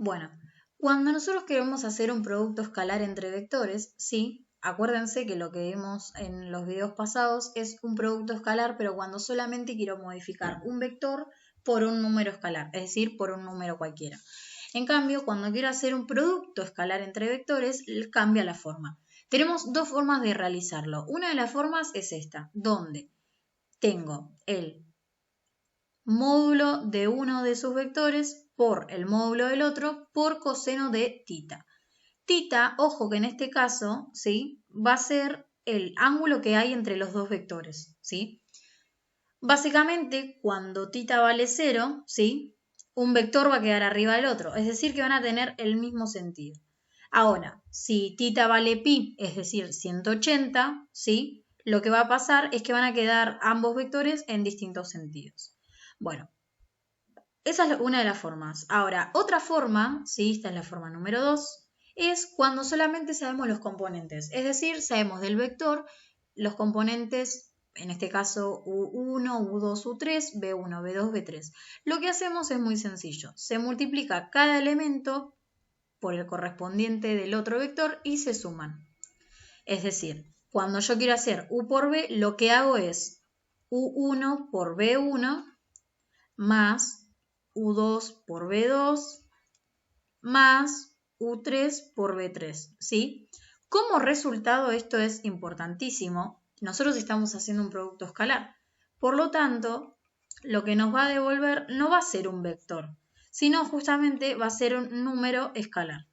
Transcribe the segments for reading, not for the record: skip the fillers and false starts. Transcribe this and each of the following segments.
Bueno, cuando nosotros queremos hacer un producto escalar entre vectores, sí, acuérdense que lo que vimos en los videos pasados es un producto escalar, pero cuando solamente quiero modificar un vector por un número escalar, es decir, por un número cualquiera. En cambio, cuando quiero hacer un producto escalar entre vectores, cambia la forma. Tenemos dos formas de realizarlo. Una de las formas es esta, donde tengo el módulo de uno de sus vectores por el módulo del otro por coseno de tita. Tita, ojo que en este caso, ¿sí? Va a ser el ángulo que hay entre los dos vectores, ¿sí? Básicamente, cuando tita vale 0, ¿sí? Un vector va a quedar arriba del otro, es decir, que van a tener el mismo sentido. Ahora, si tita vale pi, es decir, 180, ¿sí? Lo que va a pasar es que van a quedar ambos vectores en distintos sentidos. Bueno, esa es una de las formas. Ahora, otra forma, ¿sí? Esta es la forma número 2, es cuando solamente sabemos los componentes. Es decir, sabemos del vector los componentes, en este caso U1, U2, U3, B1, B2, B3. Lo que hacemos es muy sencillo. Se multiplica cada elemento por el correspondiente del otro vector y se suman. Es decir, cuando yo quiero hacer U por B, lo que hago es U1 por B1 más U2 por B2 más U3 por B3, ¿sí? Como resultado, esto es importantísimo, nosotros estamos haciendo un producto escalar. Por lo tanto, lo que nos va a devolver no va a ser un vector, sino justamente va a ser un número escalar,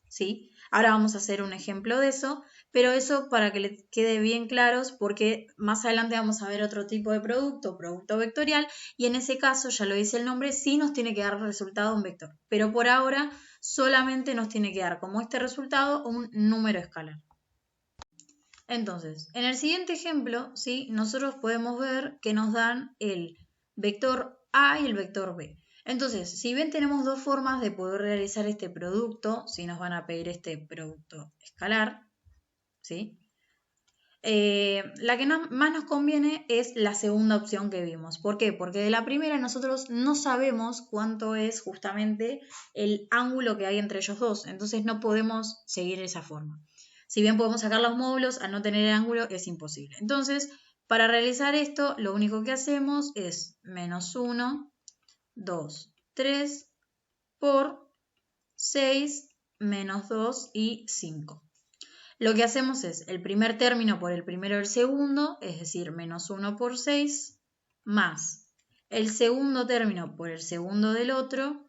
¿sí? Ahora vamos a hacer un ejemplo de eso, pero eso para que les quede bien claros, porque más adelante vamos a ver otro tipo de producto vectorial, y en ese caso, ya lo dice el nombre, sí nos tiene que dar resultado un vector, pero por ahora solamente nos tiene que dar como este resultado un número escalar. Entonces, en el siguiente ejemplo, ¿sí? Nosotros podemos ver que nos dan el vector A y el vector B. Entonces, si bien tenemos dos formas de poder realizar este producto, si nos van a pedir este producto escalar, ¿sí? La que más nos conviene es la segunda opción que vimos. ¿Por qué? Porque de la primera nosotros no sabemos cuánto es justamente el ángulo que hay entre ellos dos, entonces no podemos seguir esa forma. Si bien podemos sacar los módulos, al no tener el ángulo es imposible. Entonces, para realizar esto, lo único que hacemos es menos 1, 2, 3 por 6, menos 2 y 5. Lo que hacemos es el primer término por el primero del segundo, es decir, menos 1 por 6, más el segundo término por el segundo del otro,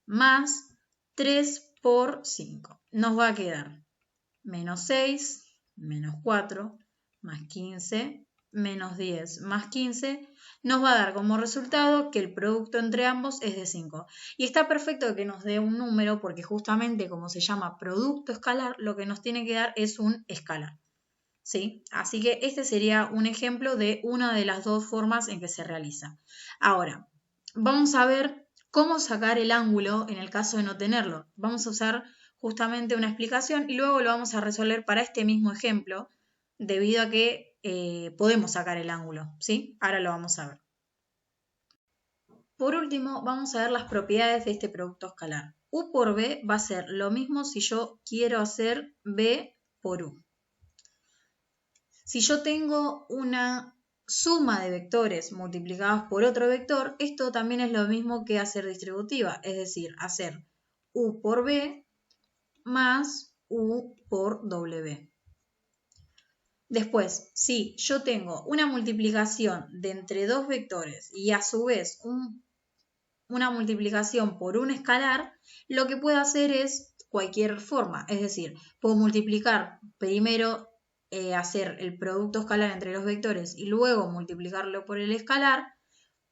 más 3 por 5. Nos va a quedar menos 6, menos 4, más 15, menos 10, más 15, nos va a dar como resultado que el producto entre ambos es de 5. Y está perfecto que nos dé un número porque justamente como se llama producto escalar, lo que nos tiene que dar es un escalar, ¿sí? Así que este sería un ejemplo de una de las dos formas en que se realiza. Ahora, vamos a ver cómo sacar el ángulo en el caso de no tenerlo. Vamos a usar justamente una explicación y luego lo vamos a resolver para este mismo ejemplo, debido a que podemos sacar el ángulo, ¿sí? Ahora lo vamos a ver. Por último, vamos a ver las propiedades de este producto escalar. U por B va a ser lo mismo si yo quiero hacer B por U. Si yo tengo una suma de vectores multiplicados por otro vector, esto también es lo mismo que hacer distributiva, es decir, hacer U por B más U por W. Después, si yo tengo una multiplicación de entre dos vectores y a su vez una multiplicación por un escalar, lo que puedo hacer es cualquier forma, es decir, puedo multiplicar primero hacer el producto escalar entre los vectores y luego multiplicarlo por el escalar.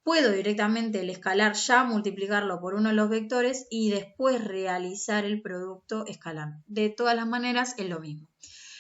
Puedo directamente el escalar ya multiplicarlo por uno de los vectores y después realizar el producto escalar. De todas las maneras es lo mismo.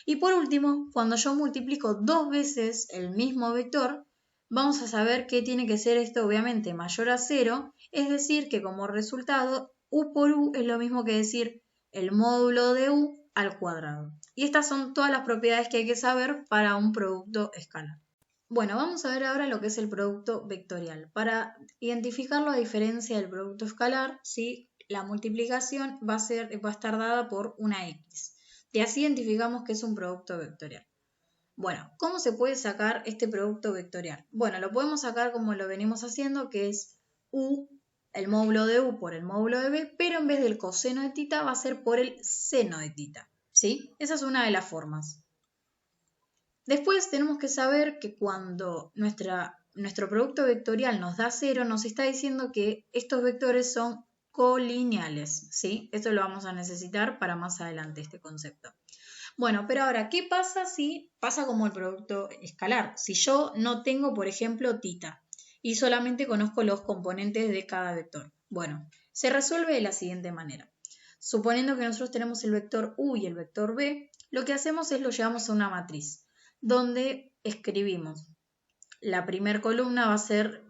Y por último, cuando yo multiplico dos veces el mismo vector, vamos a saber que tiene que ser esto obviamente mayor a 0, es decir que como resultado U por U es lo mismo que decir el módulo de U al cuadrado. Y estas son todas las propiedades que hay que saber para un producto escalar. Bueno, vamos a ver ahora lo que es el producto vectorial. Para identificarlo a diferencia del producto escalar, ¿sí? la multiplicación va a estar dada por una X. Y así identificamos que es un producto vectorial. Bueno, ¿cómo se puede sacar este producto vectorial? Bueno, lo podemos sacar como lo venimos haciendo, que es U, el módulo de U por el módulo de B, pero en vez del coseno de tita va a ser por el seno de tita, ¿sí? Esa es una de las formas. Después tenemos que saber que cuando nuestro producto vectorial nos da 0, nos está diciendo que estos vectores son colineales, ¿sí? Esto lo vamos a necesitar para más adelante, este concepto. Bueno, pero ahora, ¿qué pasa si pasa como el producto escalar? Si yo no tengo, por ejemplo, tita y solamente conozco los componentes de cada vector. Bueno, se resuelve de la siguiente manera. Suponiendo que nosotros tenemos el vector U y el vector B, lo que hacemos es lo llevamos a una matriz, donde escribimos. La primera columna va a ser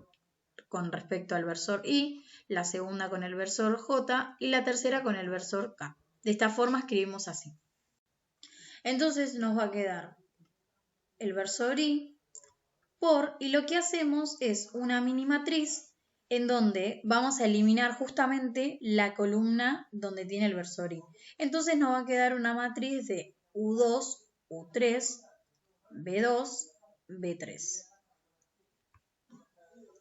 con respecto al versor I, la segunda con el versor J y la tercera con el versor K. De esta forma escribimos así. Entonces nos va a quedar el versor I por, y lo que hacemos es una mini matriz en donde vamos a eliminar justamente la columna donde tiene el versor I. Entonces nos va a quedar una matriz de U2, U3, B2, B3.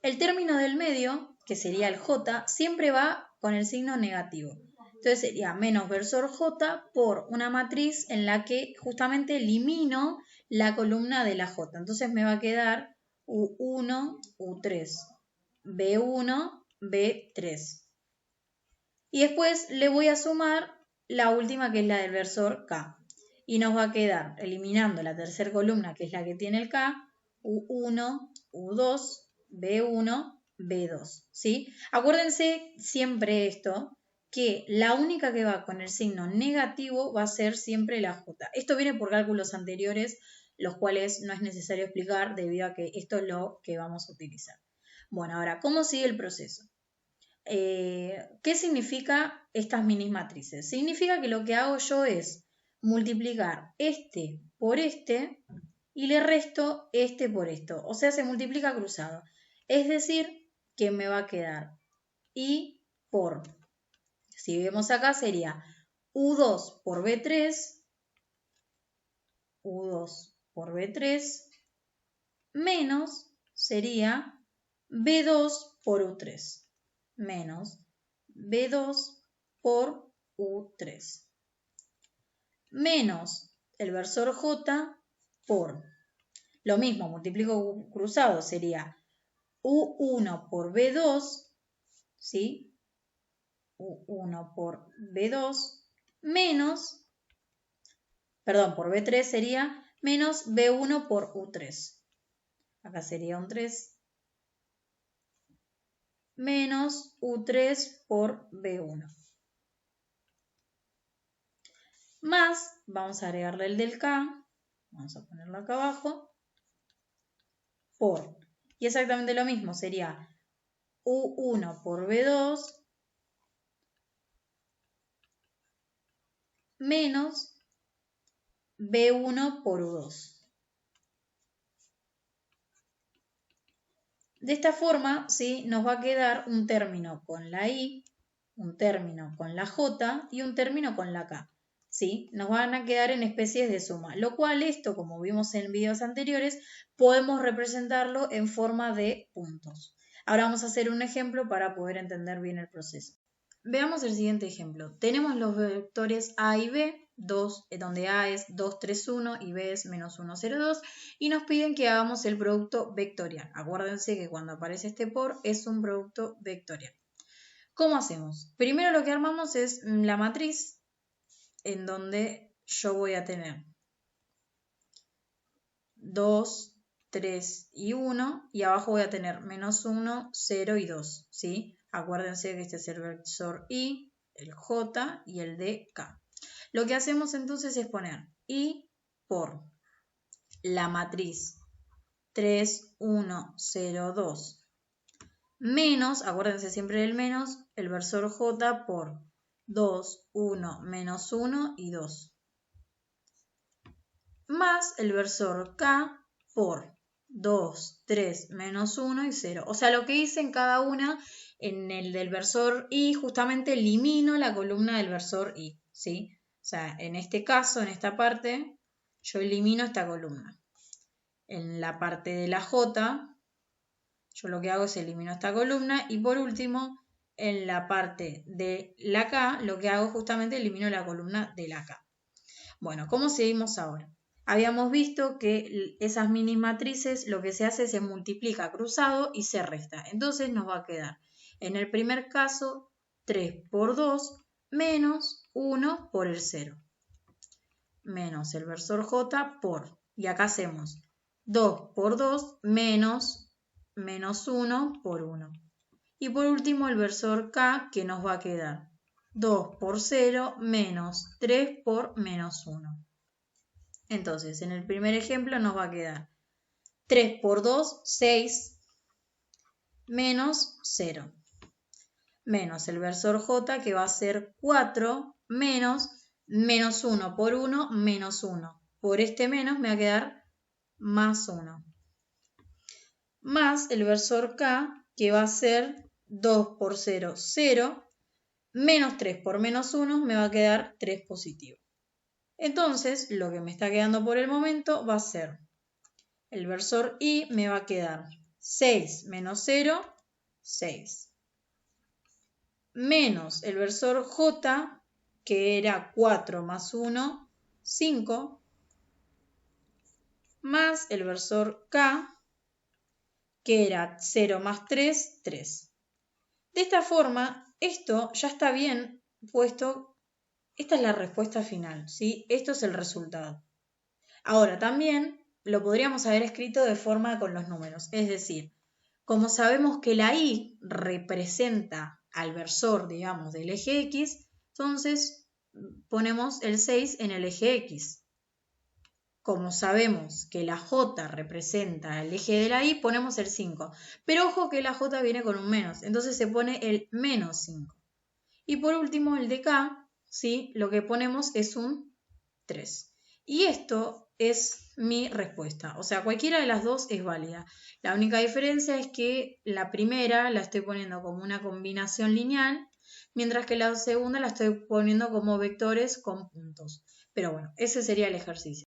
El término del medio, que sería el J, siempre va con el signo negativo. Entonces sería menos versor J por una matriz en la que justamente elimino la columna de la J. Entonces me va a quedar U1, U3, B1, B3. Y después le voy a sumar la última, que es la del versor K. Y nos va a quedar, eliminando la tercera columna, que es la que tiene el K, U1, U2, B1, B2, ¿sí? Acuérdense siempre esto, que la única que va con el signo negativo va a ser siempre la J. Esto viene por cálculos anteriores, los cuales no es necesario explicar debido a que esto es lo que vamos a utilizar. Bueno, ahora, ¿cómo sigue el proceso? ¿Qué significa estas mini matrices? Significa que lo que hago yo es multiplicar este por este y le resto este por esto. O sea, se multiplica cruzado. Es decir, que me va a quedar I por, si vemos acá sería U2 por B3, U2 por B3, menos sería B2 por U3, menos B2 por U3, menos el versor J por, lo mismo, multiplico cruzado, sería U1 por B2, ¿sí? U1 por B2, menos, perdón, por B3 sería menos B1 por U3. Acá sería un 3 menos U3 por B1. Más, vamos a agregarle el del K, vamos a ponerlo acá abajo, por, y exactamente lo mismo, sería U1 por B2 menos B1 por U2. De esta forma, ¿sí? Nos va a quedar un término con la I, un término con la J y un término con la K. ¿Sí? Nos van a quedar en especies de suma, lo cual esto, como vimos en videos anteriores, podemos representarlo en forma de puntos. Ahora vamos a hacer un ejemplo para poder entender bien el proceso. Veamos el siguiente ejemplo. Tenemos los vectores A y B, donde A es 2, 3, 1 y B es menos 1, 0, 2, y nos piden que hagamos el producto vectorial. Acuérdense que cuando aparece este por es un producto vectorial. ¿Cómo hacemos? Primero lo que armamos es la matriz en donde yo voy a tener 2, 3 y 1 y abajo voy a tener menos 1, 0 y 2, ¿sí? Acuérdense que este es el versor I, el J y el de K. Lo que hacemos entonces es poner I por la matriz 3, 1, 0, 2 menos, acuérdense siempre del menos, el versor J por 2, 1, menos 1 y 2. Más el versor K por 2, 3, menos 1 y 0. O sea, lo que hice en cada una En el del versor y justamente elimino la columna del versor y, ¿sí? O sea, en este caso, en esta parte, yo elimino esta columna. En la parte de la J, yo lo que hago es elimino esta columna y por último, en la parte de la K, lo que hago justamente elimino la columna de la K. Bueno, ¿cómo seguimos ahora? Habíamos visto que esas mini matrices lo que se hace es se multiplica cruzado y se resta. Entonces nos va a quedar, en el primer caso, 3 por 2 menos 1 por el 0. Menos el versor J por, y acá hacemos 2 por 2 menos 1 por 1. Y por último el versor K, que nos va a quedar 2 por 0 menos 3 por menos 1. Entonces, en el primer ejemplo nos va a quedar 3 por 2, 6, menos 0. Menos el versor J, que va a ser 4, menos 1 por 1, menos 1. Por este menos me va a quedar más 1. Más el versor K, que va a ser 2 por 0, 0. Menos 3 por menos 1 me va a quedar 3 positivo. Entonces, lo que me está quedando por el momento va a ser el versor I, me va a quedar 6 menos 0, 6. Menos el versor J, que era 4 más 1, 5. Más el versor K, que era 0 más 3, 3. De esta forma, esto ya está bien puesto. Esta es la respuesta final, ¿sí? Esto es el resultado. Ahora, también lo podríamos haber escrito de forma con los números. Es decir, como sabemos que la I representa al versor, digamos, del eje X, entonces ponemos el 6 en el eje X. Como sabemos que la J representa el eje de la I, ponemos el 5. Pero ojo que la J viene con un menos, entonces se pone el menos 5. Y por último, el de K, ¿sí? Lo que ponemos es un 3. Y esto es mi respuesta. O sea, cualquiera de las dos es válida. La única diferencia es que la primera la estoy poniendo como una combinación lineal, mientras que la segunda la estoy poniendo como vectores con puntos. Pero bueno, ese sería el ejercicio.